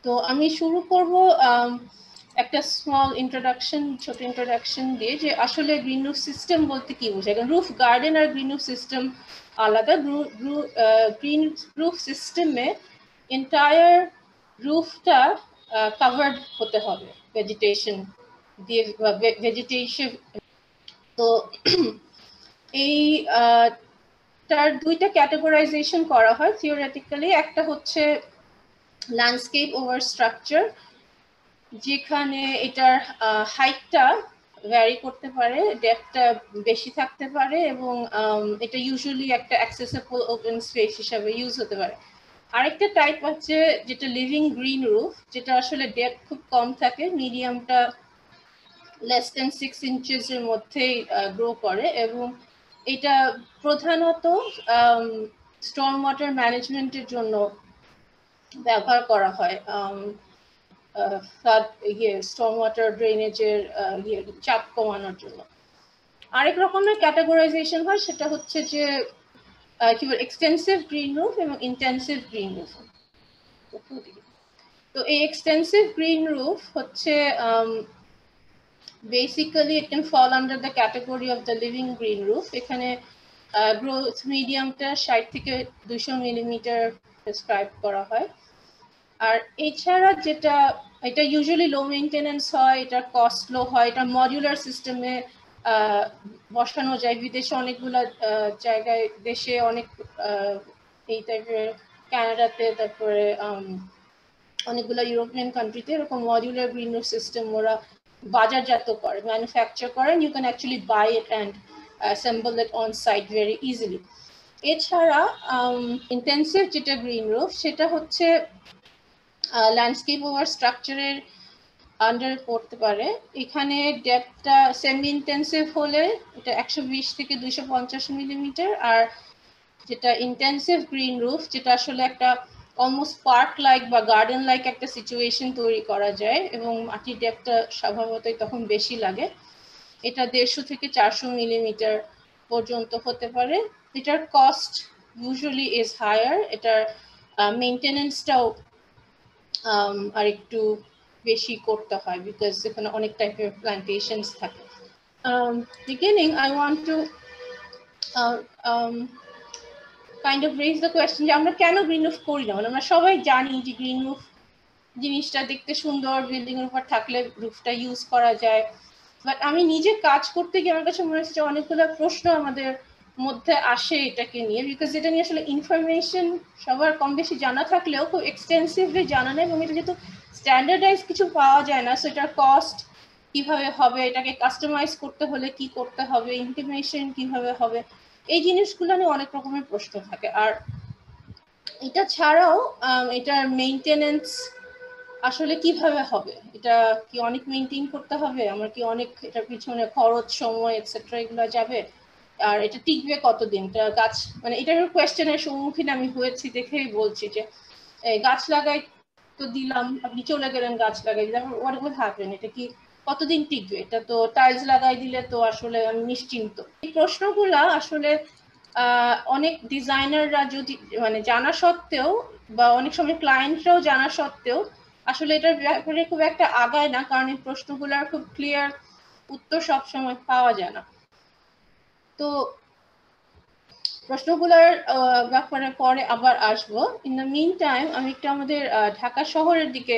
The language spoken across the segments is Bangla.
তো আমি শুরু করব একটা স্মল ইন্ট্রোডাকশন, ছোট ইন্ট্রোডাকশন দিয়ে যে আসলে গ্রিন রুফ সিস্টেম বলতে কি বোঝায়। রুফ গার্ডেন আর গ্রিন রুফ সিস্টেম আলাদা। গ্রিন রুফ সিস্টেমে এন্টায়ার রুফটা কাভার্ড হতে হবে ভেজিটেশন দিয়ে, ভেজিটেশন। তো এই তার দুইটা ক্যাটেগরাইজেশন করা হয় থিওরিটিক্যালি। একটা হচ্ছে ল্যান্ডস্কেপ ওভার স্ট্রাকচার, যেখানে এটার হাইটটা ভ্যারি করতে পারে, ডেপথটা বেশি থাকতে পারে, এবং এটা ইউজুয়ালি একটা অ্যাক্সেসিবল ওপেন স্পেস হিসাবে ইউজ হতে পারে। আরেকটা টাইপ হচ্ছে যেটা লিভিং গ্রিন রুফ, যেটা আসলে ডেপথ খুব কম থাকে, মিডিয়ামটা লেস দেন 6 ইঞ্চেসের মধ্যেই গ্রো করে, এবং এটা প্রধানত স্টর্ম ওয়াটার ম্যানেজমেন্টের জন্য ব্যবহার করা হয়। স্টর্ম ওয়াটার ড্রেনেজের চাপ কমানোর জন্য। আরেক রকমের ক্যাটাগরাইজেশন হয়, সেটা হচ্ছে যে কি বলে এক্সটেন্সিভ গ্রিন রুফ এবং ইন্টেন্সিভ গ্রিন রুফ। তো এই এক্সটেন্সিভ গ্রিন রুফ হচ্ছে basically it can fall under the category of the living green roof. এখানে গ্রোথ মিডিয়ামটা 60 থেকে 200 মিলিমিটার প্রেসক্রাইব করা হয়। আর এছাড়া যেটা, এটা ইউজুয়ালি লো মেইনটেনেন্স হয়, এটা কস্ট লো হয়, এটা মডিউলার সিস্টেমে বসানো যায়। বিদেশে অনেকগুলো জায়গায়, দেশে অনেক এই টাইপের, কানাডাতে, তারপরে অনেকগুলো ইউরোপিয়ান কান্ট্রিতে এরকম মডিউলার গ্রিন রুফ সিস্টেম ওরা বাজারজাত করে, ম্যানুফ্যাকচার করেন। You can actually buy it and assemble it on site very easily. এছাড়া ইন্টেন্সিভ যেটা গ্রিন রুফ, সেটা হচ্ছে ল্যান্ডস্কেপ ওভার স্ট্রাকচারের আন্ডারে পড়তে পারে। এখানে ডেপথটা সেমি ইন্টেন্সিভ হলে এটা 120 থেকে 250 মিলিমিটার, আর যেটা ইন্টেন্সিভ গ্রিন রুফ, যেটা আসলে একটা অলমোস্ট পার্ক লাইক বা গার্ডেন লাইক একটা সিচুয়েশন তৈরি করা যায়, এবং মাটির ডেপথটা স্বভাবতই তখন বেশি লাগে, এটা 150 থেকে 400 মিলিমিটার পর্যন্ত হতে পারে। এটার কস্ট ইউজুয়ালি ইজ হায়ার, এটার মেইনটেনেন্সটাও আর একটু বেশি করতে হয়, বিকজ এখানে অনেক টাইপের প্ল্যান্টেশনস থাকে। Beginning, I want to kind of raise the question যে আমরা কেন গ্রিন রুফ করি না। আমরা সবাই জানি যে গ্রিন রুফ জিনিসটা দেখতে সুন্দর, বিল্ডিং এর উপর থাকলে রুফটা ইউজ করা যায়, বাট আমি নিজে কাজ করতে গিয়ে আমার কাছে মনে হচ্ছে অনেকগুলো প্রশ্ন আমাদের মধ্যে আসে এটাকে নিয়ে, বিকজ এটা নিয়ে আসলে ইনফরমেশন সবার কম বেশি জানা থাকলেও খুব এক্সটেন্সিভলি জানা নেই, এবং এটা যেহেতু স্ট্যান্ডার্ডাইজ কিছু পাওয়া যায় না, সো এটার কস্ট কিভাবে হবে, এটাকে কাস্টমাইজ করতে হলে কি করতে হবে, ইমপ্লিমেশন কিভাবে হবে, এই জিনিসগুলো নিয়ে অনেক রকমের প্রশ্ন থাকে। আর এটা ছাড়াও এটার মেইনটেনেন্স আসলে কিভাবে হবে, এটা কি অনেক মেইনটেইন করতে হবে, আমার কি অনেক এটার পিছনে খরচ, সময় এটসেট্রা এগুলো যাবে, আর এটা টিকবে কতদিন, এটা গাছ, মানে এটার কোয়েশ্চেনের সম্মুখীন আমি হয়েছি দেখেই বলছি যে গাছ লাগাই তো দিলাম, আপনি চলে গেলেন গাছ লাগাই দিলাম, হোয়াট উইল হ্যাপেন, এটা কি কতদিন টিকবে, এটা তো টাইলস লাগাই দিলে তো আসলে আমি নিশ্চিন্ত। এই প্রশ্নগুলা আসলে অনেক ডিজাইনাররা যদি মানে জানা সত্ত্বেও, বা অনেক সময় ক্লায়েন্টরাও জানা সত্ত্বেও আসলে এটার ব্যাপারে খুব একটা আগায় না, কারণ এই প্রশ্নগুলোর খুব ক্লিয়ার উত্তর সবসময় পাওয়া যায় না। তো প্রশ্নগুলোর ব্যাপারে পরে আবার আসবো। ইন দ্য মিন টাইম আমি একটু আমাদের ঢাকা শহরের দিকে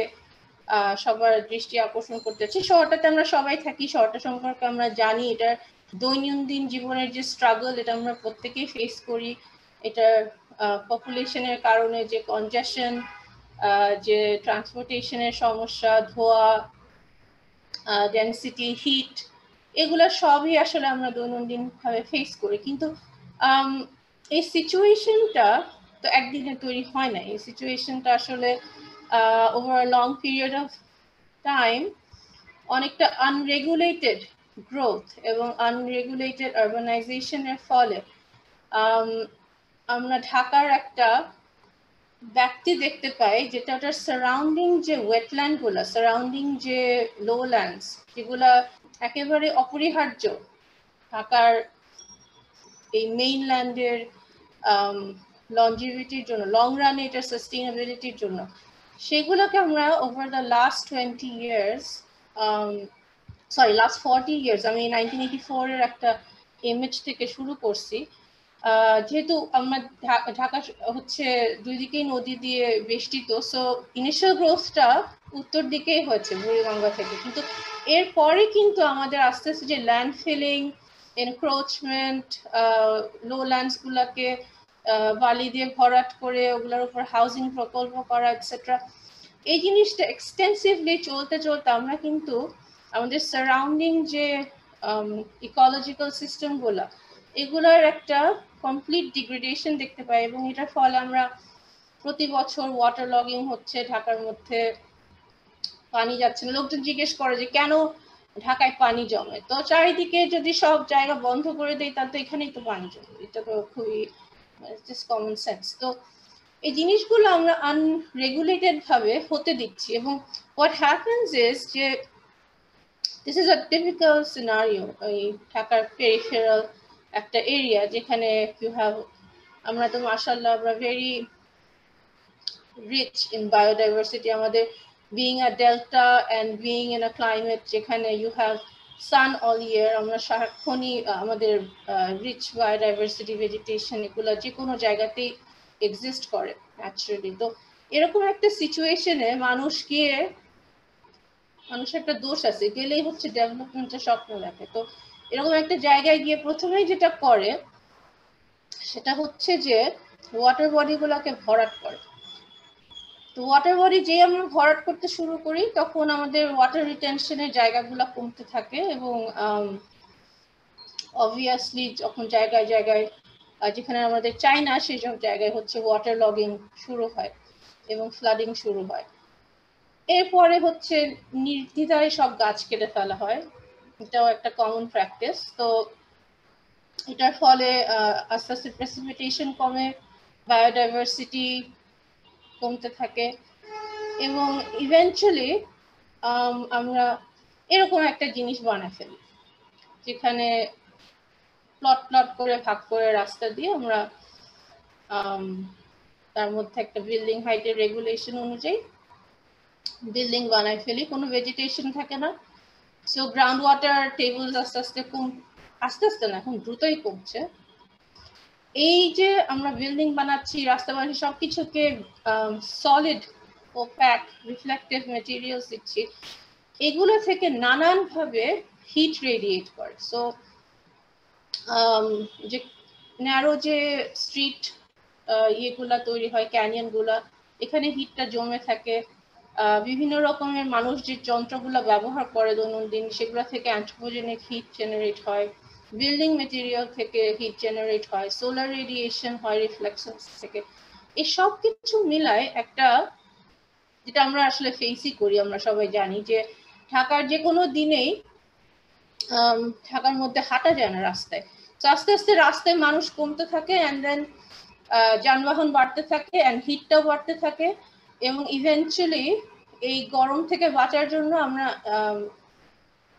সবার দৃষ্টি আকর্ষণ করতে চাই। শহরটাতে আমরা সবাই থাকি, শহরটা সম্পর্কে আমরা জানি, এটার দৈনন্দিন জীবনের যে স্ট্রাগল, এটা আমরা প্রত্যেকেই ফেস করি। এটার পপুলেশনের কারণে যে কনজেশন, যে ট্রান্সপোর্টেশনের সমস্যা, ধোঁয়া, ডেনসিটি, হিট, এগুলো সবই আসলে আমরা দৈনন্দিনভাবে ফেস করি। কিন্তু এই সিচুয়েশনটা তো একদিনে তৈরি হয় না, এই সিচুয়েশনটা আসলে over long period of time অনেকটা আনরেগুলেটেড গ্রোথ এবং আনরেগুলেটেড আরবানাইজেশনের ফলে আমরা ঢাকার একটা ব্যক্তি দেখতে পাই, যেটা ওটার সারাউন্ডিং যে ওয়েটল্যান্ড গুলা, সারাউন্ডিং যে লোল্যান্ডস, যেগুলা একেবারে অপরিহার্য ঢাকার এই মেইনল্যান্ডের লঞ্জিভিটির জন্য, লং রানে এটার সাস্টেইনেবিলিটির জন্য, সেগুলোকে আমরা over the last 20 years, last 40 years, আমি 1984 এর একটা ইমেজ থেকে শুরু করছি। যেহেতু আমার ঢাকা হচ্ছে দুই দিকেই নদী দিয়ে বেষ্টিত, সো ইনিশিয়াল গ্রোথটা উত্তর দিকেই হয়েছে বুড়িগঙ্গা থেকে, কিন্তু এরপরে কিন্তু আমাদের আস্তে আস্তে যে ল্যান্ড ফিলিং, এনক্রোচমেন্ট, লোল্যান্ডস গুলাকে বালি দিয়ে ভরাট করে ওগুলোর উপর হাউজিং প্রকল্প করা এটসেট্রা, এই জিনিসটা এক্সটেন্সিভলি চলতে চলতে আমরা কিন্তু আমাদের সারাউন্ডিং যে ইকোলজিক্যাল সিস্টেম গুলা, এগুলোর একটা কমপ্লিট ডিগ্রেডেশন দেখতে পাই, এবং এটার ফলে আমরা প্রতি বছর ওয়াটার লগিং হচ্ছে, ঢাকার মধ্যে পানি যাচ্ছে না। লোকজন জিজ্ঞেস করে যে কেন ঢাকায় পানি জমে, তো চারিদিকে যদি সব জায়গা বন্ধ করে দেয় তাহলে তো এখানেই তো পানি জমে, এটা তো খুবই জাস্ট কমন সেন্স। তো এই জিনিসগুলো আমরা আনরেগুলেটেড ভাবে হতে দিচ্ছি, এবং হোয়াট হ্যাপেন্স ইজ যে this is a typical scenario, এই ঢাকার পেরিফেরাল একটা এরিয়া যেখানে ইউ হ্যাভ, আমরা তো মাশাআল্লাহ আমরা ভেরি রিচ ইন বায়োডাইভার্সিটি, আমাদের being a delta and being in a climate যেখানে ইউ হ্যাভ সান অল ইয়ার, আমরা সারাক্ষণই আমাদের রিচ বায়োডাইভার্সিটি, ভেজিটেশন, এগুলো যে কোনো জায়গাতেই এক্সিস্ট করে ন্যাচারালি। তো এরকম একটা সিচুয়েশনে মানুষের একটা দোষ আছে, গেলেই হচ্ছে ডেভেলপমেন্টের স্বপ্ন দেখে। তো এরকম একটা জায়গায় গিয়ে প্রথমেই যেটা করে সেটা হচ্ছে যে ওয়াটার বডি গুলাকে ভরাট করে। তো ওয়াটার বডি যে আমরা ভরাট করতে শুরু করি তখন আমাদের ওয়াটার রিটেনশনের জায়গাগুলো কমতে থাকে, এবং অবভিয়াসলি যখন জায়গায় জায়গায় যেখানে আমাদের চাই না সেই সব জায়গায় হচ্ছে ওয়াটার লগিং শুরু হয় এবং ফ্লাডিং শুরু হয়। এরপরে হচ্ছে নির্দ্বিধায় সব গাছ কেটে ফেলা হয়, এটাও একটা কমন প্র্যাকটিস। তো এটার ফলে আস্তে আস্তে প্রেসিপিটেশন কমে, বায়োডাইভার্সিটি কমতে থাকে, এবং ইভেন্চুয়ালি আমরা এরকম একটা জিনিস বানায় ফেলি যেখানে প্লট প্লট করে ভাগ করে রাস্তা দিয়ে আমরা তার মধ্যে একটা বিল্ডিং হাইটের রেগুলেশন অনুযায়ী বিল্ডিং বানায় ফেলি, কোনো ভেজিটেশন থাকে না। সো গ্রাউন্ড ওয়াটার টেবল আস্তে আস্তে না, এখন দ্রুতই কমছে। এই যে আমরা বিল্ডিং বানাচ্ছি, রাস্তা বানাচ্ছি, সবকিছুকে সলিড ও প্যাক রিফ্লেক্টিভ মেটেরিয়ালস দিচ্ছি, এগুলো থেকে নানান ভাবে হিট রেডিয়েট করে। সো যে ন্যারো যে স্ট্রিট ইয়েগুলা তৈরি হয়, ক্যানিয়ন গুলা, এখানে হিটটা জমে থাকে। বিভিন্ন রকমের মানুষ যে যন্ত্রগুলো ব্যবহার করে দৈনন্দিন, সেগুলো থেকে অ্যান্থ্রোপোজেনিক হিট জেনারেট হয়, বিল্ডিং মেটেরিয়াল থেকে হিট জেনারেট হয়, সোলার রেডিয়েশন হয় রিফ্লেকশন থেকে। এই সব কিছু মিলায় একটা, যেটা আমরা আসলে ফেসই করি, আমরা সবাই জানি যে ঢাকার যে কোনো দিনেই ঢাকার মধ্যে হাঁটা যায় না রাস্তায়। তো আস্তে আস্তে রাস্তায় মানুষ কমতে থাকে, অ্যান্ড দেন যানবাহন বাড়তে থাকে, অ্যান্ড হিটটাও বাড়তে থাকে, এবং ইভেন্চুয়ালি এই গরম থেকে বাঁচার জন্য আমরা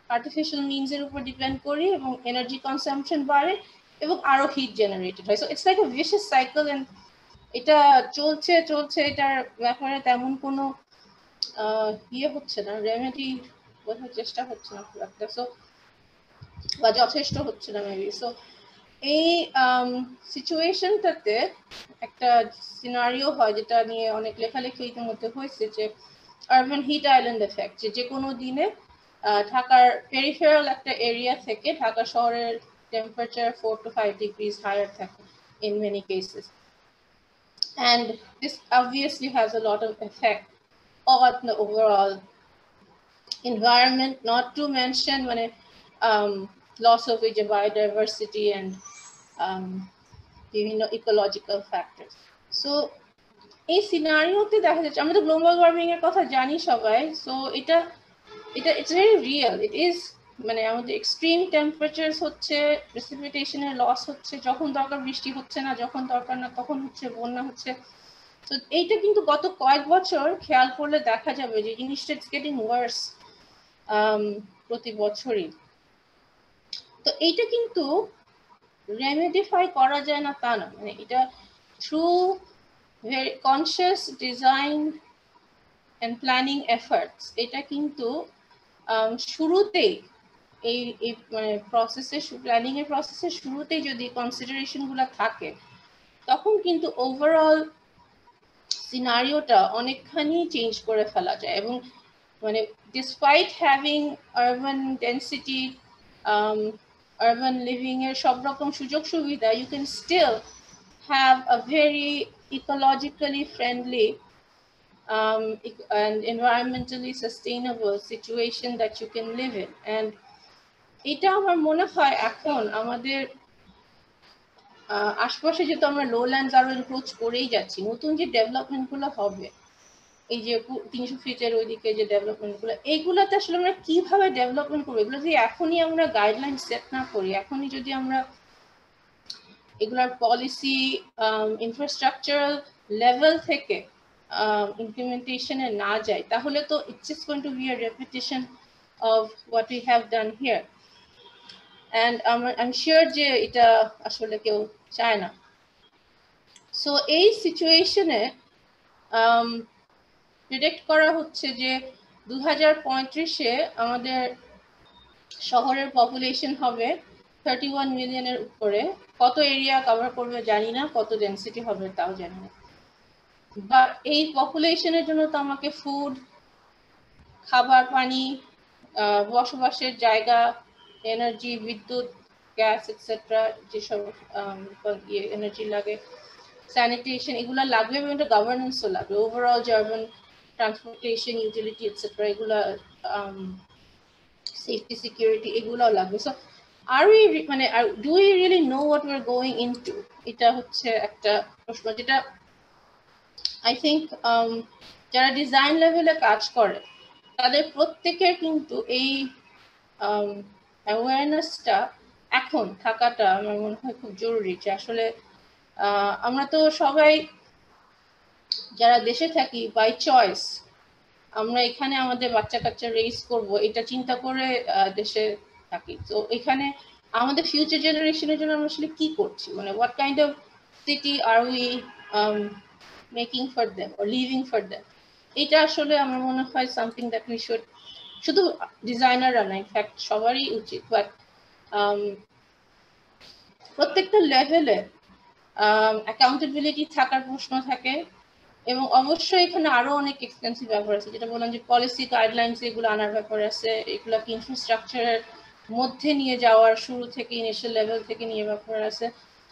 আর্টিফিশিয়াল মিনসের উপর ডিপেন্ড করি, এবং এনার্জি কনসাম্পশন বাড়ে এবং আরো হিট জেনারেটেড হয়। So it's like a vicious cycle, and এটা চলছে, এটার ব্যাপারে তেমন কোনো ইয়ে হচ্ছে না, রেমেডি বোঝার চেষ্টা হচ্ছে না খুব একটা, সো বা যথেষ্ট হচ্ছে না মেবি। সো এই সিচুয়েশনটাতে একটা সিনারিও হয় যেটা নিয়ে অনেক লেখালেখি ইতিমধ্যে হয়েছে, যে আরবান হিট আইল্যান্ড এফেক্ট, যে কোনো দিনে ঢাকার পেরিফেরাল একটা এরিয়া থেকে ঢাকা শহরের টেম্পারেচার 4 to 5 degrees higher থাকে in many cases, and this obviously has a lot of effect on the overall environment, not to mention when loss of biodiversity and বিভিন্ন ইকোলজিক্যাল ফ্যাক্টরস। সো এই সিনারিওতে দেখা যাচ্ছে, আমরা তো গ্লোবাল ওয়ার্মিং এর কথা জানি সবাই, সো এটা it's very real, it is, মানে আমাদের এক্সট্রিম টেম্পারেচার হচ্ছে, প্রেসিপিটেশনের লস হচ্ছে, যখন দরকার বৃষ্টি হচ্ছে না, যখন দরকার না তখন হচ্ছে বন্যা হচ্ছে। তো এইটা কিন্তু গত কয়েক বছর খেয়াল করলে দেখা যাবে যে জিনিসটা ইটস গেটিং ওয়ার্স প্রতি বছরই। তো এইটা কিন্তু রেমেডিফাই করা যায় না তা না, মানে এটা through very conscious design and planning efforts এটা কিন্তু শুরুতেই এই মানে প্ল্যানিং এর প্রসেসের শুরুতেই যদি কনসিডারেশন গুলো থাকে তখন কিন্তু ওভারঅল সিনারিওটা অনেকখানি চেঞ্জ করে ফেলা যায় এবং মানে despite having urban density urban living এর সব রকম সুযোগ সুবিধা you can still have a very ecologically friendly and environmentally sustainable situation that you can live in and এটা আমার মনে হয় এখন আমাদের আশপাশে যেহেতু আমরা লোল্যান্ডস আরো এনক্রোচ করেই যাচ্ছি নতুন যে ডেভেলপমেন্ট গুলো হবে এই যে 300 ফিটের ওইদিকে যে ডেভেলপমেন্ট গুলো এইগুলোতে আসলে আমরা কিভাবে ডেভেলপমেন্ট করবো এগুলো যদি এখনই আমরা গাইডলাইন সেট না করি এখনই যদি আমরা এগুলার পলিসি ইনফ্রাস্ট্রাকচারাল লেভেল থেকে ইমপ্লিমেন্টেশনে না যায় তাহলে তো it's just going two be a repetition of what we have done here and I'm sure যে এটা আসলে কেউ চায় না সো এই সিচুয়েশনে প্রেডিক্ট করা হচ্ছে যে 2035-এ আমাদের শহরের পপুলেশন হবে 31 মিলিয়নের উপরে কত এরিয়া কভার করবে জানি না কত ডেনসিটি হবে তাও জানি না বা এই পপুলেশনের জন্য তো আমাকে ফুড খাবার পানি বসবাসের জায়গা এনার্জি বিদ্যুৎ গ্যাস এটসেট্রা যেসব এনার্জি লাগে স্যানিটেশন এগুলো লাগবে এবং একটা গভর্নেন্সও লাগবে overall German transportation utility etcetera এগুলো সেফটি সিকিউরিটি এগুলোও লাগবে সো আর উই মানে do we really know what we are going into এটা হচ্ছে একটা প্রশ্ন যেটা আই থিঙ্ক যারা ডিজাইন লেভেলে কাজ করে তাদের প্রত্যেকের কিন্তু এই অ্যাওয়ারনেসটা এখন থাকাটা আমার মনে হয় খুব জরুরি যে আসলে আমরা তো সবাই যারা দেশে থাকি বাই চয়েস আমরা এখানে আমাদের বাচ্চা কাচ্চা রেইজ করব এটা চিন্তা করে দেশে থাকি তো এখানে আমাদের ফিউচার জেনারেশনের জন্য আমরা আসলে কি করছি মানে what kind of city are we making for them or living for them এটা আসলে আমার মনে হয় সামথিং দ্যাট উই শুড শুধু ডিজাইনাররা না ইনফ্যাক্ট সবারই উচিত বাট প্রত্যেকটা লেভেলে অ্যাকাউন্টেবিলিটি থাকার প্রশ্ন থাকে এবং অবশ্যই এখানে আরো অনেক এক্সপেন্সিভ ব্যাপার আছে যেটা বললাম যে পলিসি গাইডলাইন্স এগুলো আনার ব্যাপার আছে এগুলোকে ইনফ্রাস্ট্রাকচারের মধ্যে নিয়ে যাওয়ার শুরু থেকে ইনিশিয়াল লেভেল থেকে নিয়ে ব্যাপার আছে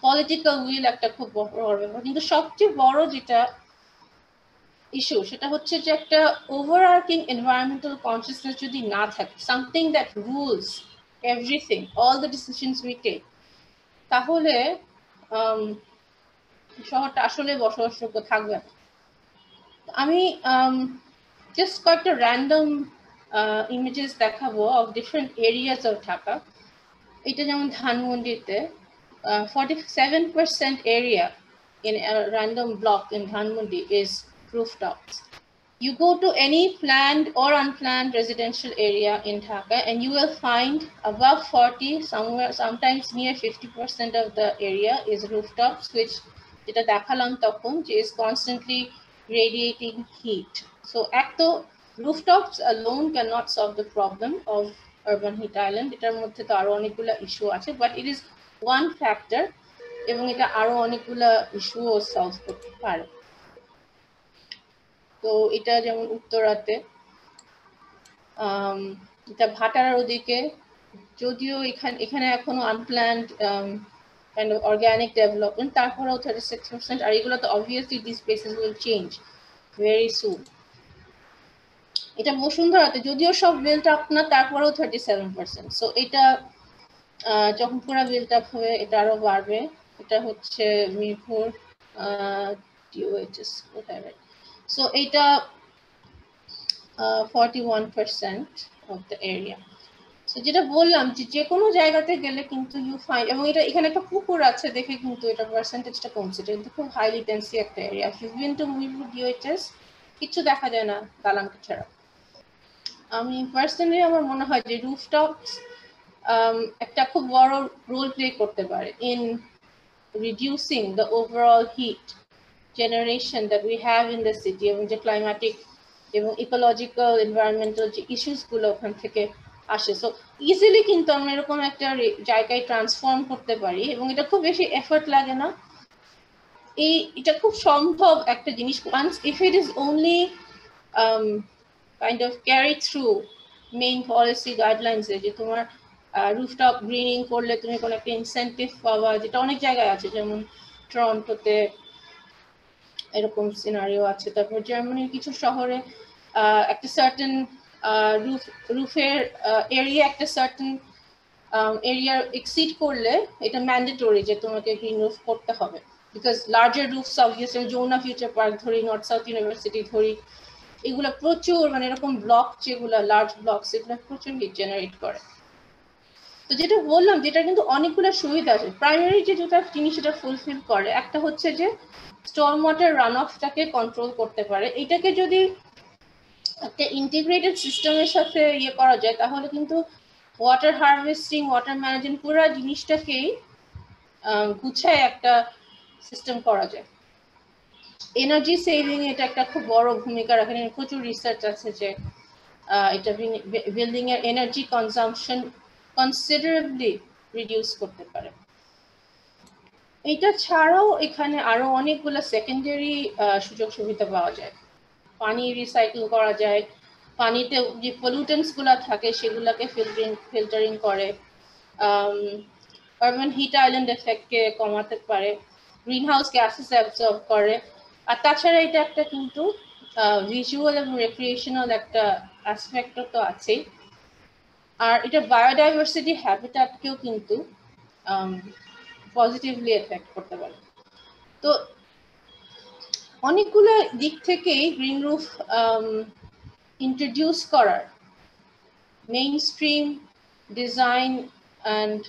পলিটিক্যাল উইল একটা খুব বড় ব্যাপার কিন্তু সবচেয়ে বড় যেটা ইস্যু সেটা হচ্ছে যে একটা ওভারআর্কিং এনভায়রনমেন্টাল কনসিয়াসনেস যদি না থাকে something that rules everything all the decisions we take তাহলে শহরটা আসলে বসবাসযোগ্য থাকবে না আমি জাস্ট কয়েকটা র্যান্ডম ইমেজেস দেখাবো of different areas of Dhaka এটা যেমন ধানমন্ডিতে 47% area in a random block in Dhanmondi is rooftops. You go to any planned or unplanned residential area in Dhaka and you will find above 40, sometimes near 50% of the area is rooftops, which is constantly radiating heat. So rooftops alone cannot solve the problem of urban heat island. এটার মধ্যে তো আরো অনেকগুলো ইস্যু আছে, but it is one factor এবং এটা আরো অনেকগুলো ইস্যুও সলভ করতে পারে। তো এটা যেমন উত্তরাতে, এটা ভাটারার ওদিকে, যদিও এখানে এখনো unplanned kind of organic development, তারপরেও 36%, আর এগুলো তো obviously these places will change very soon. এটা বসুন্ধরাতে যদিও সব built up না, তারপরেও 37%. সো এটা যখন পুরো built up হবে এটা আরো বাড়বে। এটা হচ্ছে মিরপুর DOHS whatever. So এটা 41% of the area. So যেটা বললাম যে কোনো জায়গাতে গেলে কিন্তু ইউ ফাইন্ড, এবং এটা এখানে একটা পুকুর আছে দেখে কিন্তু এটা পার্সেন্টেজটা কমছে, এটা কিন্তু খুব হাইলি ডেন্সি একটা area. You been to Mirpur DOHS কিছু দেখা যায় না দালানকে ছাড়া। আমি পার্সোনালি আমার মনে হয় যে রুফটপস একটা খুব বড় রোল প্লে করতে পারে in reducing the overall heat generation that we have in the city, এবং যে ক্লাইম্যাটিক এবং ইকোলজিক্যাল এনভায়রনমেন্টাল যে ইস্যুসগুলো ওখান থেকে আসে। সো ইজিলি কিন্তু আমরা এরকম একটা জায়গায় ট্রান্সফর্ম করতে পারি এবং এটা খুব বেশি এফর্ট লাগে না। এটা খুব সম্ভব একটা জিনিস, once if it is only kind of carried through main policy guidelines, যে তোমার রুফটপ গ্রিনিং করলে তুমি কোনো একটা ইনসেন্টিভ পাবা, যেটা অনেক জায়গায় আছে, যেমন টরন্টোতে এরকম সিনারিও আছে। তারপর জার্মানির কিছু শহরে একটা সার্টেন রুফের এরিয়া একটা সার্টেন এরিয়া এক্সিড করলে এটা ম্যান্ডেটরি যে তোমাকে গ্রিন রুফ করতে হবে, because larger roofs obviously Jamuna Future Park ধরি, নর্থ সাউথ ইউনিভার্সিটি ধরি, এগুলো প্রচুর মানে এরকম ব্লক যেগুলো লার্জ ব্লক সেগুলো প্রচুর হিট জেনারেট করে। তো যেটা বললাম, যেটা কিন্তু অনেকগুলো সুবিধা আছে। প্রাইমারি যে দুটা জিনিস সেটা ফুলফিল করে, একটা হচ্ছে যে স্টর্ম ওয়াটার রান অফটাকে কন্ট্রোল করতে পারে। এটাকে যদি একটা ইন্টিগ্রেটেড সিস্টেমের সাথে ইয়ে করা যায় তাহলে কিন্তু ওয়াটার হারভেস্টিং, ওয়াটার ম্যানেজমেন্ট পুরো জিনিসটাকেই গুছায় একটা সিস্টেম করা যায়। এনার্জি সেভিং এটা একটা খুব বড় ভূমিকা রাখে। প্রচুর রিসার্চ আছে যে এটা বিল্ডিং এর এনার্জি কনজাম্পশন কনসিডারেবলি রিডিউস করতে পারে। এটা ছাড়াও এখানে আরো অনেকগুলো সেকেন্ডারি সুযোগ সুবিধা পাওয়া যায়। পানি রিসাইকেল করা যায়, পানিতে যে পলিউটেন্টস গুলো থাকে সেগুলোকে ফিল্টারিং করে, আরবান হিট আইল্যান্ড এফেক্টকে কমাতে পারে, গ্রিন হাউস গ্যাসেস অ্যাবজর্ব করে। আর তাছাড়া এটা একটা কিন্তু ভিজুয়াল এবং রেক্রিয়েশনাল একটা অ্যাসপেক্টও তো আছেই। আর এটা বায়োডাইভার্সিটি হ্যাবিটাটকেও কিন্তু পজিটিভলি এফেক্ট করতে পারে। তো অনেকগুলো দিক থেকেই গ্রিন রুফ ইন্ট্রোডিউস করার মেইন স্ট্রিম ডিজাইন অ্যান্ড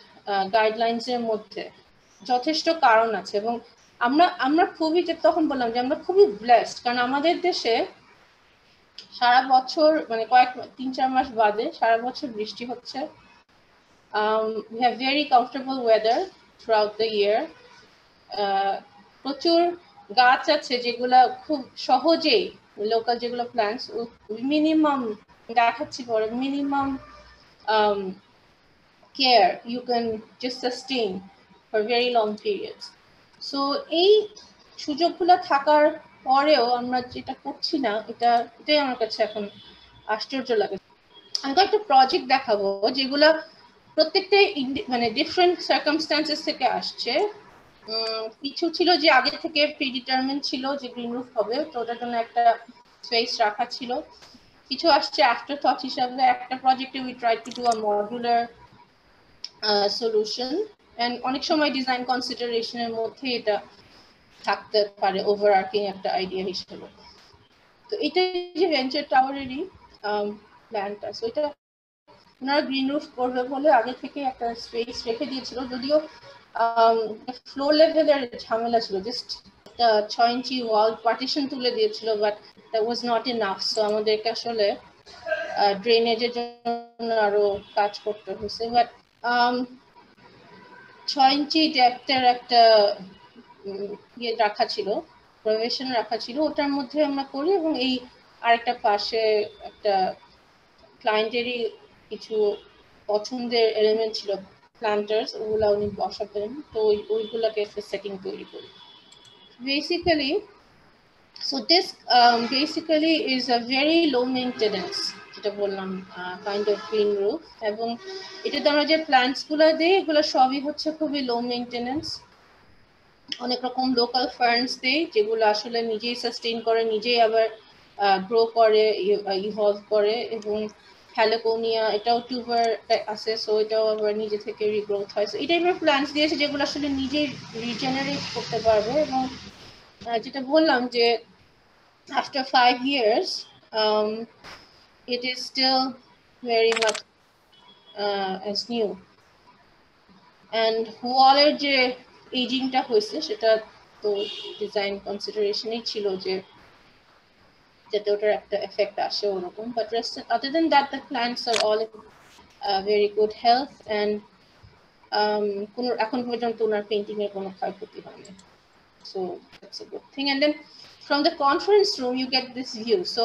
গাইডলাইন্সের মধ্যে যথেষ্ট কারণ আছে। এবং আমরা খুবই, তখন বললাম যে আমরা খুবই ব্লেসড, কারণ আমাদের দেশে সারা বছর মানে 3-4 মাস বাদে সারা বছর বৃষ্টি হচ্ছে। We have very comfortable weather throughout the year. প্রচুর গাছ আছে যেগুলা খুব সহজেই লোকাল যেগুলো প্ল্যান্টস মিনিমাম দেখাচ্ছি পরে minimum care you can just sustain for very long periods. So এই সুযোগগুলো থাকার পরেও আমরা যেটা করছি না, এটাই আমার কাছে এখন আশ্চর্য লাগে। আমি একটা প্রজেক্ট দেখাবো যেগুলা প্রত্যেকটাই মানে ডিফারেন্ট সার্কামস্ট্যান্সেস থেকে আসছে। কিছু ছিল যে আগে থেকে প্রিডিটারমিন ছিল যে গ্রিন রুফ হবে, তো ওটার জন্য একটা স্পেস রাখা ছিল। কিছু আসছে আফটার থট হিসাবে। একটা প্রজেক্টে we try to do a modular solution, and অনেক সময় ডিজাইন কনসিডারেশনের মধ্যে এটা থাকতে পারে ওভারআর্কিং একটা আইডিয়া হিসেবে। তো এটা যে ভেঞ্চার টাওয়ারেরই প্ল্যানটা, সো এটা ওনারা গ্রিন রুফ করবে বলে আগে থেকে একটা স্পেস রেখে দিয়েছিল, যদিও ফ্লোর লেভেলের ঝামেলা ছিল, জাস্ট একটা 6 ইঞ্চি ওয়াল পার্টিশন তুলে দিয়েছিল, but that was not enough. So আমাদেরকে আসলে ড্রেনেজের জন্য আরো কাজ করতে হয়েছে। বাট 6 ইঞ্চি ডেপথের একটা ইয়ে রাখা ছিল, প্রভিশন রাখা ছিল, ওটার মধ্যে আমরা করি। এবং এই আরেকটা পাশে একটা ক্লায়েন্টেরই কিছু পছন্দের এলিমেন্ট ছিল, প্ল্যান্টার্স, ওগুলা উনি বসাবেন, তো ওইগুলাকে সেটিং তৈরি করি basically. So this basically is a very low maintenance, যেটা বললাম কাইন্ড অফ গ্রিন রুফ। এবং এটাতে আমরা যে প্ল্যান্টস গুলো দিই এগুলো সবই হচ্ছে খুবই লো মেইনটেনেন্স। অনেক রকম লোকাল ফার্নস দিই যেগুলো আসলে নিজেই সাস্টেইন করে, নিজেই আবার গ্রো করে, ইভলভ করে। এবং হ্যালোকোনিয়া এটাও টিউবার আছে, সো এটাও আবার নিজে থেকে রিগ্রোথ হয়। সো এই টাইপের প্ল্যান্টস দিয়েছে যেগুলো আসলে নিজেই রিজেনারেট করতে পারবে। এবং যেটা বললাম যে after 5 years it is still very much as new. And ওয়ালের যে এজিংটা হয়েছে সেটা তো ডিজাইন কনসিডারেশনই ছিল যে যাতে ওটার একটা এফেক্ট আসে ওরকম। But other than that the plants are all in very good health, and কোনো এখন পর্যন্ত ওনার পেইন্টিং এর কোনো ক্ষয়ক্ষতি হয়নি। So that's a good thing. And then from the conference room you get this view. So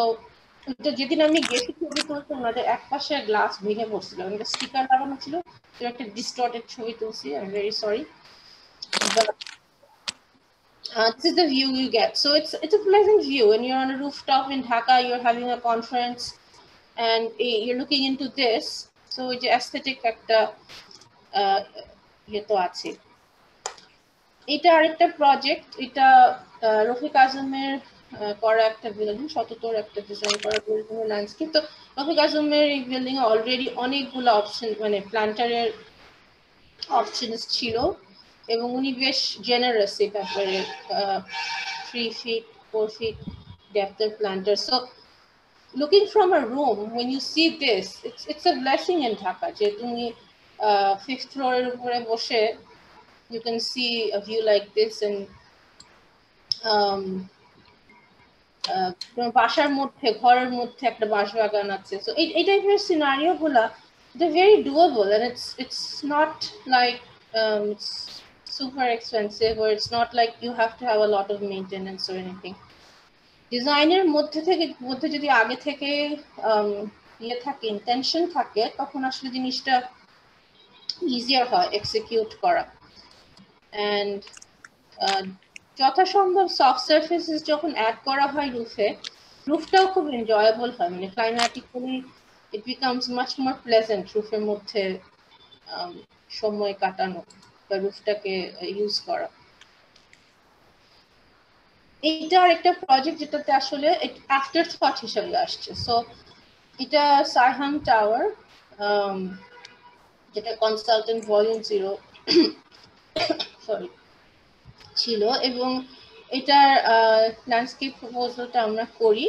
তো যেদিন আমি গেছি ছবি তুলতে ওনাদের এক পাশে গ্লাস ভেঙে পড়ছিল, একটা স্টিকার লাগানো ছিল, তো একটা ডিস্টর্টেড ছবি তুলছি, I am very sorry, but this is the view you get. So it's a pleasant view when you're on a rooftop in Dhaka, you're having a conference and you're looking into this, so it's aesthetic একটা ইয়ে তো আছে। এটা আরেকটা প্রজেক্ট, এটা রফিক আজমের করা একটা বিল্ডিং, শততর একটা ডিজাইন করা বিল্ডিং এর ল্যান্ডস্কেপ। তো রফিক আজমের এই বিল্ডিং এ অলরেডি অনেকগুলো অপশন মানে প্ল্যান্টারের অপশনস ছিল এবং উনি বেশ জেনারেস এই ব্যাপারে, 3 feet 4 feet ডেপথের planter. So looking from a room when you see this, it's a blessing in Dhaka যে তুমি 5th floor এর উপরে বসে you can see a view like this, and বাসার মধ্যে ঘরের মধ্যে একটা বাঁশবাগান আছে। সো এই টাইপের সিনারিও গুলা they're very doable, and it's not like it's super expensive, or it's not like you have to have a lot of maintenance or anything. ডিজাইনের মধ্যে যদি আগে থেকে ইয়ে থাকে, ইন্টেনশন থাকে, তখন আসলে জিনিসটা ইজিয়ার হয় এক্সিকিউট করা। অ্যান্ড যথাসম্ভব সফট সারফেসেস যখন অ্যাড করা হয় রুফে, রুফটাও খুব এনজয়েবল হয়, মানে climatically it becomes much more pleasant রুফের মধ্যে সময় কাটানো বা রুফটাকে ইউজ করা। এইটার একটা প্রজেক্ট যেটাতে আসলে আফটার থট হিসাবে আসছে। সো এটা সারহাম টাওয়ার, যেটা কনসালটেন্ট ভলিউম 0 সরি ছিল, এবং এটার ল্যান্ডস্কেপ প্রপোজালটা আমরা করি,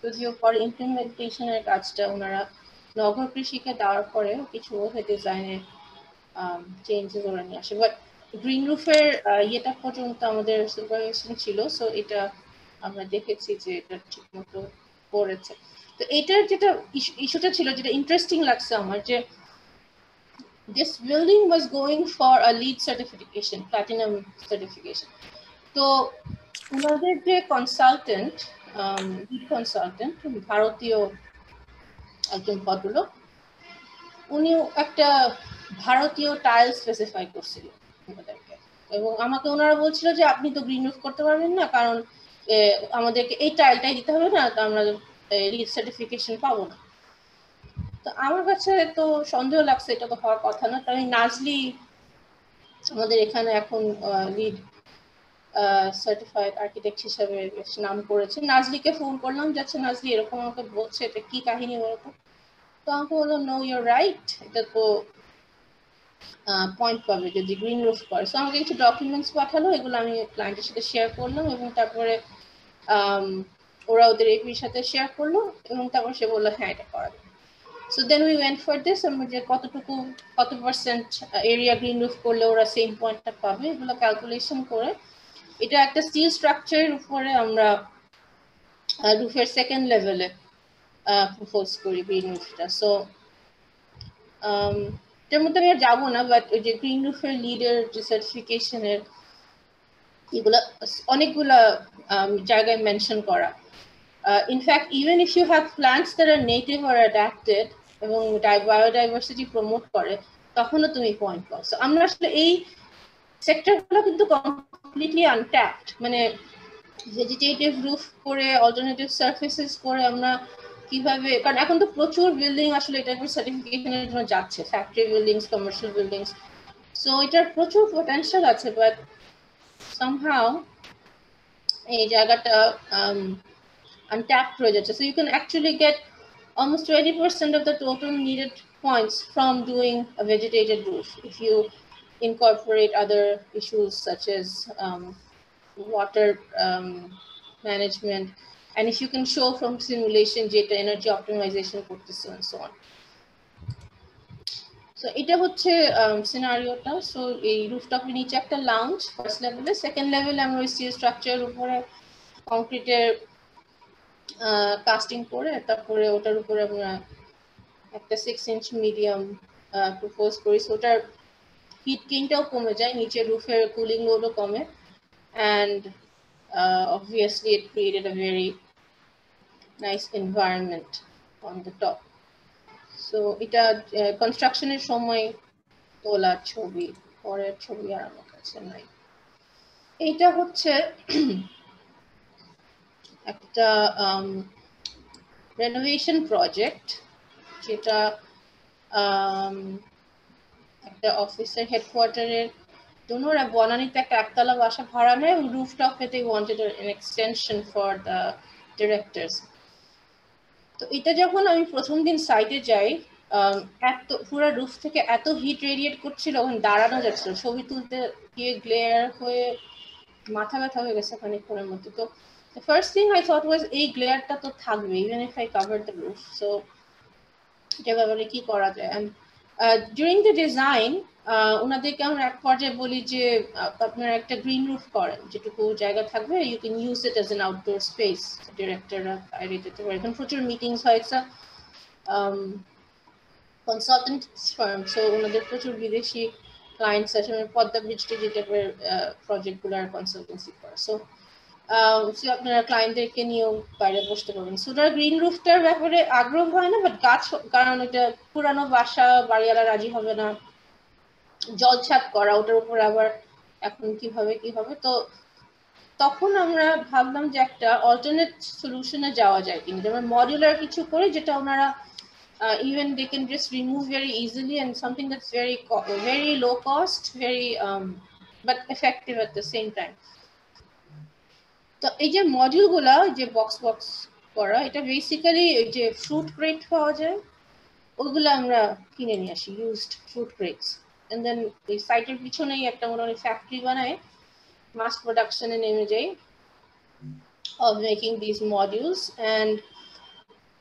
যদিও পরে ইমপ্লিমেন্টেশনের কাজটা ওনারা নগর কৃষিকে দেওয়ার পরে কিছু ডিজাইনের চেঞ্জেস ওরা নিয়ে আসে। বাট গ্রিন রুফের ইয়েটা পর্যন্ত আমাদের সুপারভিশন ছিল, সো এটা আমরা দেখেছি যে এটা ঠিক মতো করেছে। তো এটার যেটা ইস্যুটা ছিল, যেটা ইন্টারেস্টিং লাগছে আমার, যে this building was going for a LEED certification, platinum certification. তো ওনাদের যে কনসালটেন্ট, লিড কনসালটেন্ট ভারতীয় একজন ভদ্রলোক, উনিও একটা ভারতীয় টাইল স্পেসিফাই করছিল আমাদেরকে, এবং আমাকে ওনারা বলছিল যে আপনি তো গ্রিন রুফ করতে পারবেন না, কারণ আমাদেরকে এই টাইলটাই দিতে হবে, না তো আমরা লিড সার্টিফিকেশন পাবো না। তো আমার কাছে তো সন্দেহ লাগছে, এটা তো হওয়ার কথা না, কারণ নাজলি আমাদের এখানে এখন লিড সার্টিফাইড আর্কিটেক্ট হিসাবে বেশ নাম করেছে। নাজলিকে ফোন করলাম, যাচ্ছে নাজলি এরকম আমাকে বলছে, এটা কি কাহিনী বলতো? তো আমাকে বললাম নো ইউর রাইট, এটা তো পয়েন্ট পাবে যদি গ্রিন রুফ করে। সো আমাকে কিছু ডকুমেন্টস পাঠালো, এগুলো আমি ক্লায়েন্টের সাথে শেয়ার করলাম, এবং তারপরে ওরা ওদের এপির সাথে শেয়ার করলো, এবং তারপর সে বললো হ্যাঁ এটা করা যাবে। So then we went for this, আমি যে কত পার্সেন্ট এরিয়া গ্রিন রুফ করলে ওরা সেম পয়েন্টটা পাবে, এগুলো ক্যালকুলেশন করে এটা একটা স্টিল স্ট্রাকচারের উপরে আমরা রুফের সেকেন্ড লেভেলে প্রপোজ করি গ্রিন রুফটা। সো এটার মধ্যে আমি আর যাবো না, বাট ওই যে গ্রিন রুফের লিডের যে সার্টিফিকেশনের এগুলা অনেকগুলা জায়গায় মেনশন করা। In fact even if you have plants that are native or adapted এবং বায়োডাইভার্সিটি প্রমোট করে, তখনও তুমি পয়েন্ট পাও। সো আমরা আসলে এই সেক্টরগুলো কিন্তু কমপ্লিটলি আনট্যাপড, মানে ভেজিটেটিভ রুফ করে অল্টারনেটিভ সারফেসেস করে আমরা কিভাবে, কারণ এখন তো প্রচুর বিল্ডিং আসলে এটা সার্টিফিকেশনের জন্য যাচ্ছে, factory buildings, commercial buildings. So এটার প্রচুর পটেনশিয়াল আছে, বাট সামহাউ এই জায়গাটা untapped হয়ে যাচ্ছে। So you can actually get almost 20% of the total needed points from doing a vegetated roof if you incorporate other issues such as water management, and if you can show from simulation data energy optimization করতেছে and so on. So এটা হচ্ছে সিনারিওটা। সো এই রুফটপের নিচে একটা লাউঞ্জ ফার্স্ট লেভেলে, সেকেন্ড লেভেলে আমরা ওই স্টিল স্ট্রাকচারের উপরে কংক্রিটের কাস্টিং করে তারপরে ওটার উপরে আমরা একটা 6 ইঞ্চ মিডিয়াম প্রপোজ করি। সো ওটার হিট গেইনটাও কমে যায়, নিচে রুফের কুলিং লোডও কমে, and obviously it created a very nice environment on the top. So এটা কনস্ট্রাকশনের সময় তোলা ছবি, পরের ছবি আর আমার কাছে নাই। এইটা হচ্ছে একটা renovation project যেটা একটা অফিসের হেডকোয়ার্টারের জন্য ওরা বনানীতে একটা একতলা বাসা ভাড়া নেয় এবং রুফটপে they wanted an extension for the directors. তো এটা যখন আমি প্রথম দিন সাইটে যাই, এত পুরো রুফ থেকে এত হিট রেডিয়েট করছিল, ওখানে দাঁড়ানো যাচ্ছিল, ছবি তুলতে গিয়ে গ্লেয়ার হয়ে মাথা ব্যথা হয়ে গেছে খানিকক্ষণের মধ্যে। তো the first thing I thought was এই গ্লেয়ারটা তো থাকবে even if I covered the roof, so এটা ব্যাপারে কি করা যায়। and during the design ওনাদেরকে আমরা এক পর্যায়ে বলি যে আপনারা একটা গ্রিন রুফ করেন, যেটুকু জায়গা থাকবে you can use it as an outdoor space. ডিরেক্টররা বাইরে যেতে পারে, এখন প্রচুর মিটিংস হয়, একটা কনসালটেন্ট ফার্ম, সো ওনাদের প্রচুর বিদেশি ক্লায়েন্টস আছে, পদ্মা ব্রিজ ডিজিটাল প্রজেক্টগুলোর কনসালটেন্সি করে, সো আপনারা ক্লায়েন্টদেরকে নিয়েও বাইরে বসতে পারবেন। সো ওরা গ্রিন রুফটার ব্যাপারে আগ্রহ হয় না, বাট গাছ, কারণ এটা পুরানো বাসা, বাড়িওয়ালা রাজি হবে না, জলছাপ করা, ওটার উপর আবার এখন কিভাবে কি হবে। তো তখন আমরা ভাবলাম যে একটা অল্টারনেট সলিউশনে যাওয়া যায় কিনা, যেমন মডিউলার কিছু করে যেটা ওনারা even they can just remove very easily, and something that's very low cost, very but effective at the same time. তো এই যে মডিউলগুলা যে বক্স করা, এটা বেসিক্যালি যে ফ্রুট ক্রেট পাওয়া যায় ওগুলো আমরা কিনে নিয়ে আসি, used fruit crates, and then এই সাইটের পিছনেই একটা মনে ফ্যাক্টরি বানায় মাস প্রোডাকশনে নেমে যাই of making these modules, and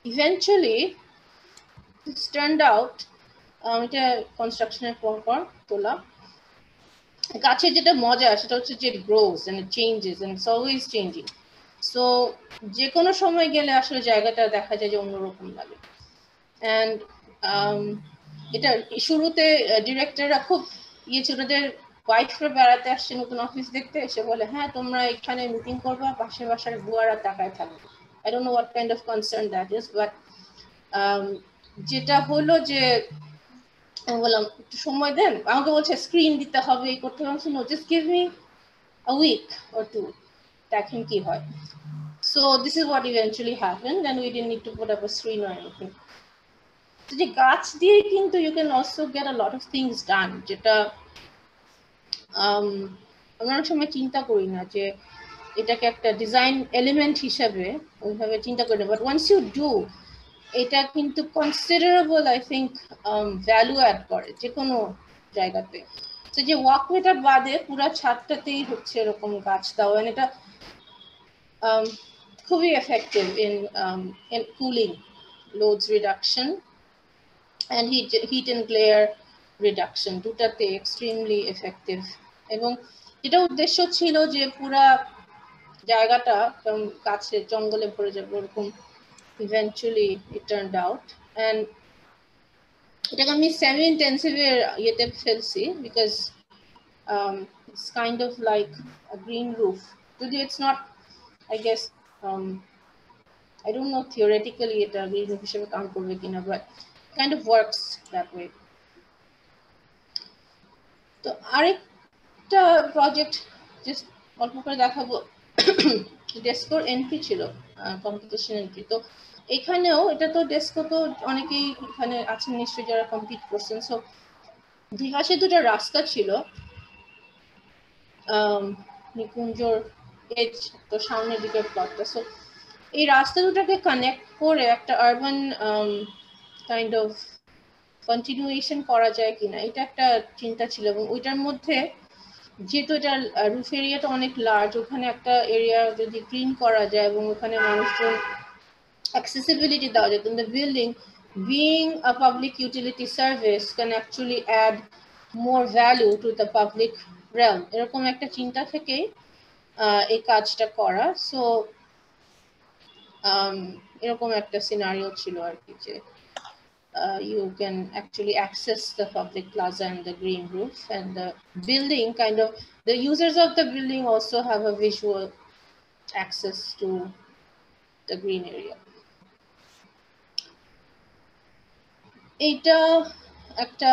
eventually it's turned out এটা কনস্ট্রাকশনের পর তোলা। গাছের যেটা মজা সেটা হচ্ছে যে it grows and it changes and it's always changing, so যে কোনো সময় গেলে আসলে জায়গাটা দেখা যায় যে অন্যরকম লাগে। and এটা শুরুতে ডিরেক্টররা খুব ছিল, ওদের ওয়াইফরা বেড়াতে আসছে নতুন অফিস দেখতে, এসে বলে হ্যাঁ তোমরা এখানে মিটিং করবা, পাশের বাসার বুয়ারা তাকায় থাকবে। I don't know what kind of concern that is, but যেটা হলো যে আমি বললাম একটু সময় দেন, আমাকে বলছে স্ক্রিন দিতে হবে, এই করতে হবে, no just give me a week or two, দেখেন কি হয়। So this is what eventually happened, and we didn't need to put up a screen or anything. তো যে গাছ দিয়ে কিন্তু you can also get a lot of things done, যেটা আমরা অনেক সময় চিন্তা করি না যে এটাকে একটা ডিজাইন এলিমেন্ট হিসেবে ওইভাবে চিন্তা করি না, বাট ওয়ান্স ইউ ডু এটা কিন্তু considerable I think value add করে যে কোনো জায়গাতে। তো যে ওয়াকওয়েটা বাদে পুরো ছাদটাতেই হচ্ছে এরকম গাছ দেওয়া, এটা খুবই effective in cooling, loads reduction and heat and glare reduction, দুটাতে এক্সট্রিমলি এফেক্টিভ। এবং যেটা উদ্দেশ্য ছিল যে পুরা জায়গাটা গাছে জঙ্গলে ভরে যাবে ওরকম, eventually it turned out, and এটাকে আমি সেমি ইন্টেন্সিভ এর ইয়েতে ফেলছি because it's kind of like a green roof, যদিও it's not, I guess I don't know theoretically এটা green roof হিসেবে কাউন্ট করবে কিনা, but kind of works that way. তো আরেকটা প্রজেক্ট জাস্ট অল্প করে দেখাবো, ডেস্কোর এন্ট্রি ছিল, কম্পিটিশন এন্ট্রি। তো এখানেও এটা তো ডেস্কো তো অনেকেই এখানে আছেন নিশ্চয়ই যারা কম্পিট করছেন। সো দুই পাশে দুটো রাস্তা ছিল, নিকুঞ্জর এজ তো সামনের দিকের প্লটটা। সো এই রাস্তা দুটাকে কানেক্ট করে একটা আরবান কাইন্ড অফ কন্টিনিউয়েশন করা যায় কিনা, এটা একটা চিন্তা ছিল। এবং ওইটার মধ্যে যেহেতু এটা রুফ এরিয়াটা অনেক লার্জ, ওখানে একটা এরিয়া যদি ক্লিন করা যায় এবং ওখানে মানুষজন accessibility দেওয়া যায়, then the building being a public utility service can actually add more value to the public realm, এরকম একটা চিন্তা থেকেই এই কাজটা করা। সো এরকম একটা সিনারিও ছিল আর কি, যে you can actually access the public plaza and the green roof, and the building kind of, the users of the building also have a visual access to the green area. এইটা একটা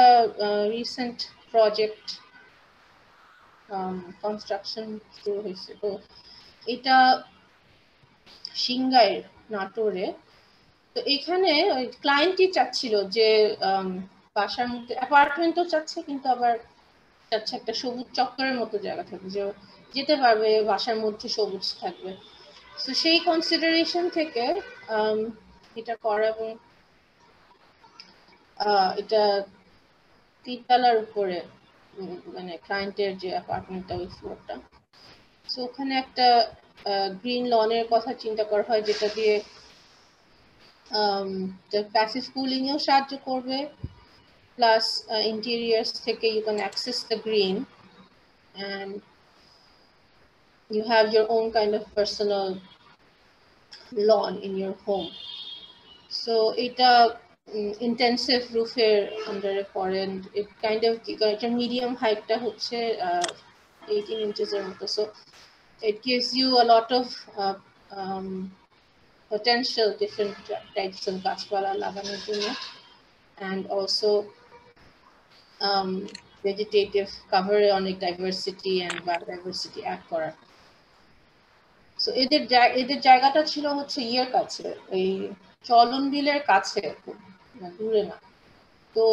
রিসেন্ট প্রজেক্ট কনস্ট্রাকশন শুরু হয়েছে। তো এটা সিংগাইর নাটোরে। তো এখানে ওই ক্লায়েন্টই চাচ্ছিল যে বাসার মধ্যে অ্যাপার্টমেন্টও চাচ্ছে, কিন্তু আবার চাচ্ছে একটা সবুজ চত্বরের মতো জায়গা থাকবে, যে যেতে পারবে, বাসার মধ্যে সবুজ থাকবে। তো সেই কনসিডারেশন থেকে এটা করা, এবং এটা তিনতলার উপরে, মানে ক্লায়েন্টের যে অ্যাপার্টমেন্টটা ওই ফ্লোরটা। সো ওখানে একটা গ্রিন লনের কথা চিন্তা করা হয়, যেটা দিয়ে প্যাসিভ কুলিং এও সাহায্য করবে, প্লাস ইন্টেরিয়ার্স থেকে you can access the green and you have your own kind of personal lawn in your home. So এটা intensive roofer আন্ডারে পড়ে, it kind of এটা medium হাইটটা হচ্ছে 18 inches এর মতো। So it gives you a lot of potential different types of গাছপালা লাগানোর জন্য, and also vegetative cover অনেক diversity and biodiversity add করার। সো এদের জায়গাটা ছিল হচ্ছে ইয়ের কাছে, এই চলন বিলের কাছে, দূরে না। তো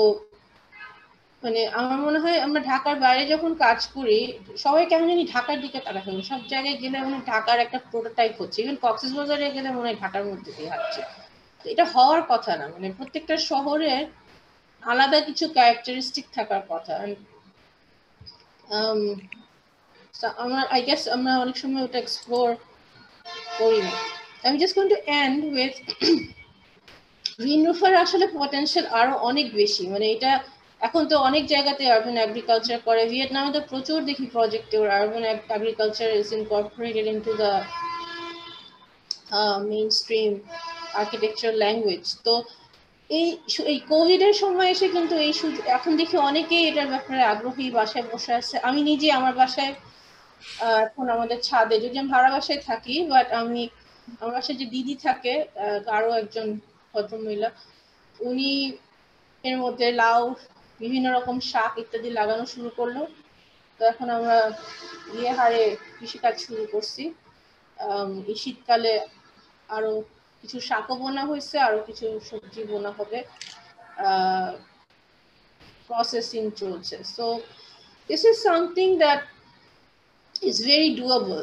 মানে আমার মনে হয় আমরা ঢাকার বাইরে যখন কাজ করি, সবাই কেমন জানি ঢাকার দিকে তাকায় থাকে, সব জায়গায় গেলে মনে হয় ঢাকার একটা প্রোটোটাইপ হচ্ছে, ইভেন কক্সবাজারে গেলে মনে হয় ঢাকার মধ্যে দিয়ে হাঁটছে। এটা হওয়ার কথা না, মানে প্রত্যেকটা শহরের আলাদা কিছু ক্যারেক্টারিস্টিক থাকার কথা। আমরা আই গেস আমরা অনেক সময় ওটা এক্সপ্লোর করি না। আমি just going to end with green রুফার আসলে পটেনশিয়াল আরো অনেক বেশি। মানে এটা এখন তো অনেক জায়গাতে আরবান এগ্রিকালচার করে, ভিয়েতনামে তো প্রচুর দেখি প্রজেক্টে urban agriculture is Incorporated into the mainstream architecture language. তো এই কোভিড এর সময় এসে কিন্তু এই এখন দেখি অনেকেই এটার ব্যাপারে আগ্রহী, বাসায় বসে আছে। আমি নিজে আমার বাসায় এখন আমাদের ছাদে, যদি আমি ভাড়া বাসায় থাকি, বাট আমার বাসায় যে দিদি থাকে, আরো একজন ভদ্রমহিলা, উনি এর মধ্যে লাউ, বিভিন্ন রকম শাক ইত্যাদি লাগানো শুরু করলো। তো এখন আমরা হারে কৃষিকাজ শুরু করছি। এই শীতকালে আরো কিছু শাকও বোনা হয়েছে, আরো কিছু সবজি বোনা হবে, প্রসেসিং চলছে। So this is something that is very doable.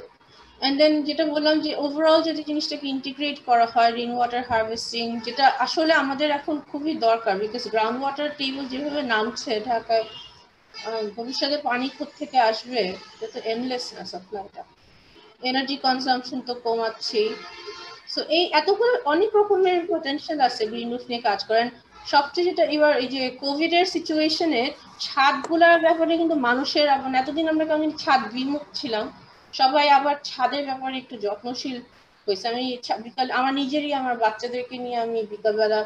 And then যেটা বললাম যে ওভারঅল যদি জিনিসটাকে ইন্টিগ্রেট করা হয়, রেইন ওয়াটার হারভেস্টিং, যেটা আসলে আমাদের এখন খুবই দরকার, বিকজ গ্রাউন্ড ওয়াটার টেবিল যেভাবে নামছে ঢাকায়, ভবিষ্যতে পানি থেকে আসবে, এটা তো এন্ডলেস না সাপ্লাইটা। এনার্জি কনজাম্পশন তো কমাচ্ছেই। সো এই এতগুলো অনেক রকমের পটেনশিয়াল আছে গ্রিন রুফ নিয়ে কাজ করেন। সবচেয়ে যেটা এবার এই যে কোভিড এর সিচুয়েশনে ছাদগুলার ব্যাপারে কিন্তু মানুষের, এতদিন আমরা কেমন ছাদ বিমুখ ছিলাম, সবাই আবার ছাদের ব্যাপারে একটু যত্নশীল হয়েছে। আমি বিকাল আমার নিজেরই আমার বাচ্চাদেরকে নিয়ে আমি বিকালবেলা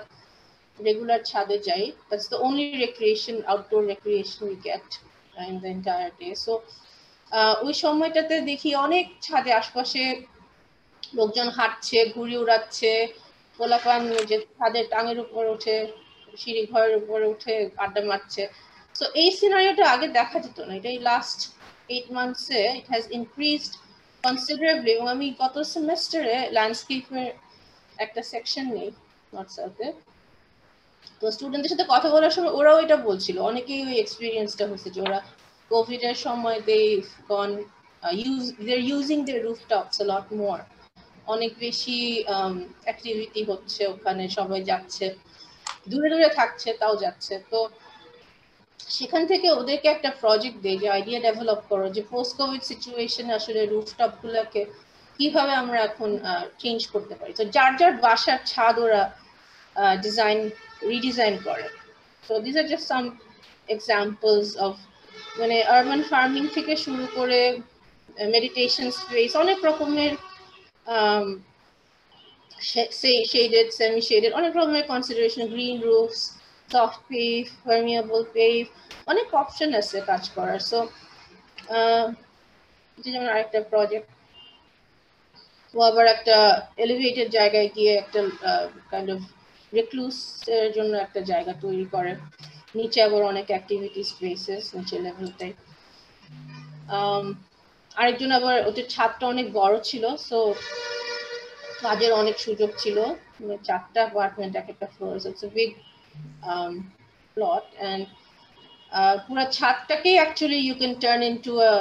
রেগুলার ছাদে যাই। That's the only recreation, outdoor recreation we get in the entire day. So ওই সময়টাতে দেখি অনেক ছাদে আশপাশে লোকজন হাঁটছে, ঘুড়ি উড়াচ্ছে, পোলাপান যে ছাদের টাঙের উপর উঠে, সিঁড়ি ঘরের উপরে উঠে আড্ডা মারছে। সো এই সিনারিওটা আগে দেখা যেত না। এটা এই লাস্ট 8 months-এ ইট হ্যাজ ইনক্রিজড কনসিডারেবলি। এবং আমি গত সেমেস্টারে ল্যান্ডস্কেপের একটা সেকশন নেই নর্থ সাউথে, তো স্টুডেন্টদের সাথে কথা বলার সময় ওরাও এটা বলছিল, অনেকেই ওই এক্সপিরিয়েন্সটা হয়েছে যে ওরা কোভিড এর সময় they're using their rooftops a lot more, অনেক বেশি অ্যাক্টিভিটি হচ্ছে ওখানে, সবাই যাচ্ছে, দূরে দূরে থাকছে তাও যাচ্ছে। তো সেখান থেকে ওদেরকে একটা প্রজেক্ট দেয় যে আইডিয়া ডেভেলপ করো যে পোস্ট কোভিড সিচুয়েশন আসলে রুফটপ গুলোকে কিভাবে আমরা এখন চেঞ্জ করতে পারি। তো যার যার বাসার ছাদ ওরা রিডিজাইন করে। So these are just some examples of মানে আরবান ফার্মিং থেকে শুরু করে মেডিটেশন স্পেস, অনেক রকমের shaded, semi-shaded, অনেক রকমের consideration, green roofs, soft pave, permeable pave, অনেক অপশন আছে কাজ করার। সো যেমন আরেকটা প্রজেক্ট, ও আবার একটা এলিভেটেড জায়গায় গিয়ে একটা কাইন্ড অফ রিক্লুসের জন্য একটা জায়গা তৈরি করে, নিচে আবার অনেক অ্যাক্টিভিটি স্পেসেস নিচে লেভেলতে। আরেকজন আবার ওদের ছাদটা অনেক বড় ছিল, সো কাজের অনেক সুযোগ ছিল, 4টা অ্যাপার্টমেন্ট এক একটা floor, it's a big plot and পুরো ছাদটাকে actually you can turn into a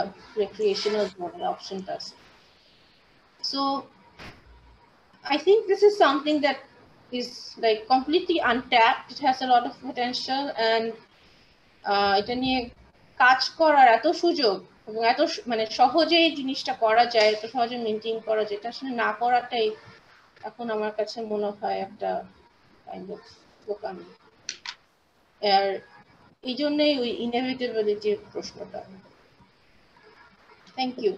recreational জোনের অপশনটা আছে। So I think this is something that is like completely untapped. It has a lot of potential and এটা নিয়ে কাজ করার এত সুযোগ এবং এত মানে সহজেই জিনিসটা করা যায়, এত সহজে মেনটেন করা যায়, এটা আসলে না করাটাই এখন আমার কাছে মনে হয় একটা কাইন্ড অফ বোকামি। আর এই জন্যই ওই ইনএভিটেবিলিটির প্রশ্নটা। Thank you.